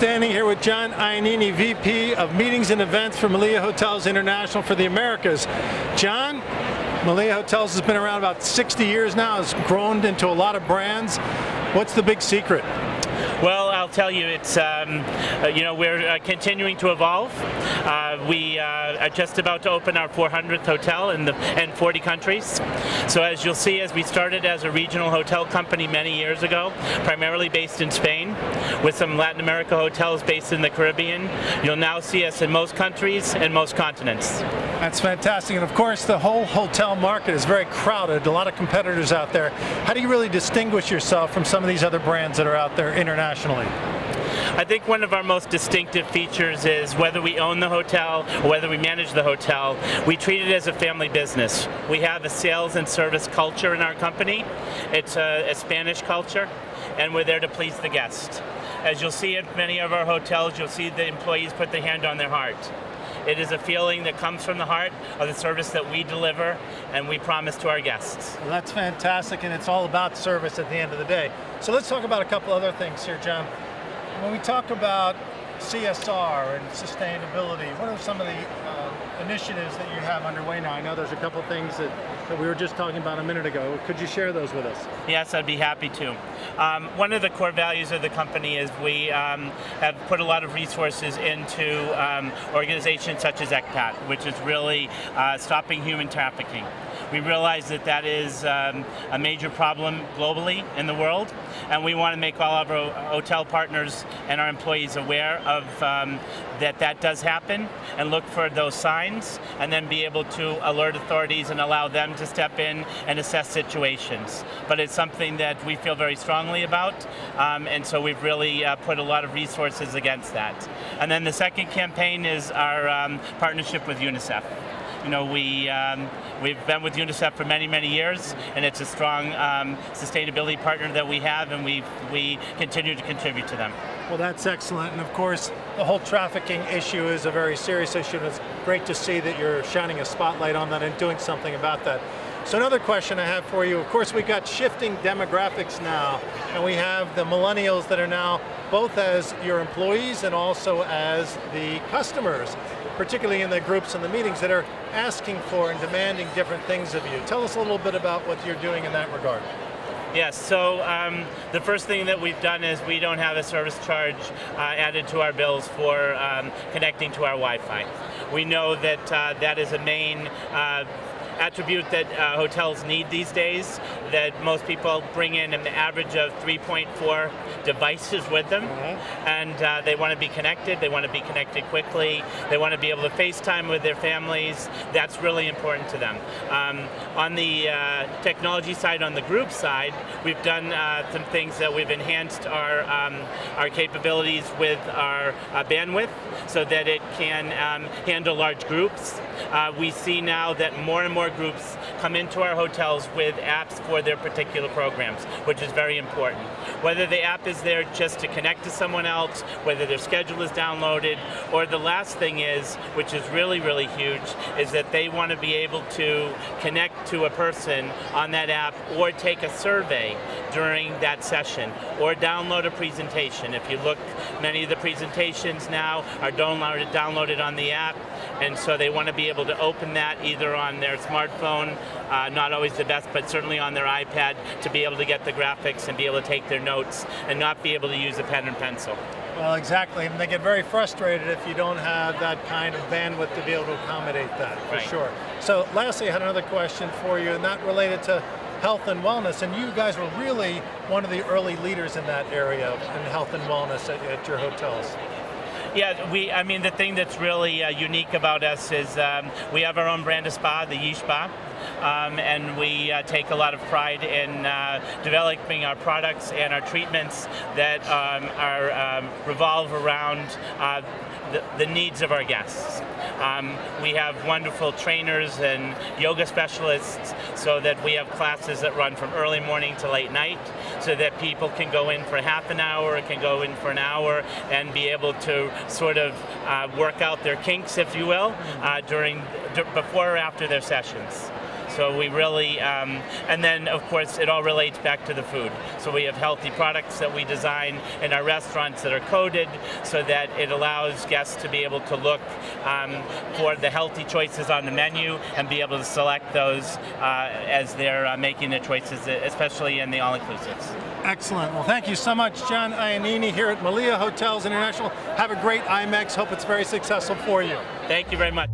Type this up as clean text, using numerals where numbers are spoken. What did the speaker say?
standing here with John Iannini, VP of Meetings and Events for Melia Hotels International for the Americas. John, Melia Hotels has been around about 60 years now, has grown into a lot of brands. What's the big secret? Well, I'll tell you, it's we're continuing to evolve. We are just about to open our 400th hotel in 40 countries. So as you'll see, as we started as a regional hotel company many years ago, primarily based in Spain, with some Latin America hotels based in the Caribbean, you'll now see us in most countries and most continents. That's fantastic. And of course, the whole hotel market is very crowded, a lot of competitors out there. How do you really distinguish yourself from some of these other brands that are out there internationally? I think one of our most distinctive features is whether we own the hotel or whether we manage the hotel, we treat it as a family business. We have a sales and service culture in our company. It's a Spanish culture, and we're there to please the guest. As you'll see at many of our hotels, you'll see the employees put their hand on their heart. It is a feeling that comes from the heart of the service that we deliver and we promise to our guests. Well, that's fantastic, and it's all about service at the end of the day. So let's talk about a couple other things here, John. When we talk about CSR and sustainability, what are some of the initiatives that you have underway now? I know there's a couple things that we were just talking about a minute ago. Could you share those with us? Yes, I'd be happy to. One of the core values of the company is we have put a lot of resources into organizations such as ECPAT, which is really stopping human trafficking. We realize that that is a major problem globally in the world, and we want to make all of our hotel partners and our employees aware of that does happen, and look for those signs, and then be able to alert authorities and allow them to step in and assess situations. But it's something that we feel very strongly about, and so we've really put a lot of resources against that. And then the second campaign is our partnership with UNICEF. You know, we've been with UNICEF for many, many years, and it's a strong sustainability partner that we have, and we continue to contribute to them. Well, that's excellent, and of course, the whole trafficking issue is a very serious issue, and it's great to see that you're shining a spotlight on that and doing something about that. So another question I have for you, of course, we've got shifting demographics now, and we have the millennials that are now both as your employees and also as the customers, particularly in the groups and the meetings that are asking for and demanding different things of you. Tell us a little bit about what you're doing in that regard. Yes, so the first thing that we've done is we don't have a service charge added to our bills for connecting to our Wi-Fi. We know that that is a main attribute that hotels need these days, that most people bring in an average of 3.4 devices with them, and they want to be connected, they want to be connected quickly, they want to be able to FaceTime with their families. That's really important to them. On the technology side, on the group side, we've done some things that we've enhanced our capabilities with our bandwidth so that it can handle large groups. We see now that more and more groups come into our hotels with apps for their particular programs, which is very important. Whether the app is there just to connect to someone else, whether their schedule is downloaded, or the last thing is, which is really, really huge, is that they want to be able to connect to a person on that app or take a survey during that session, or download a presentation. If you look, many of the presentations now are downloaded on the app, and so they want to be able to open that either on their smartphone, not always the best, but certainly on their iPad, to be able to get the graphics and be able to take their notes and not be able to use a pen and pencil. Well, exactly, and they get very frustrated if you don't have that kind of bandwidth to be able to accommodate that, for sure. So lastly, I had another question for you, and that related to health and wellness, and you guys were really one of the early leaders in that area in health and wellness at your hotels. Yeah, I mean, the thing that's really unique about us is we have our own brand of spa, the Yi Spa, and we take a lot of pride in developing our products and our treatments that revolve around the needs of our guests. We have wonderful trainers and yoga specialists, so that we have classes that run from early morning to late night, so that people can go in for half an hour, can go in for an hour, and be able to sort of work out their kinks, if you will, before or after their sessions. So we really, and then of course it all relates back to the food. So we have healthy products that we design in our restaurants that are coded so that it allows guests to be able to look for the healthy choices on the menu and be able to select those as they're making the choices, especially in the all-inclusives. Excellent. Well, thank you so much, John Iannini here at Melia Hotels International. Have a great IMEX. Hope it's very successful for you. Thank you very much.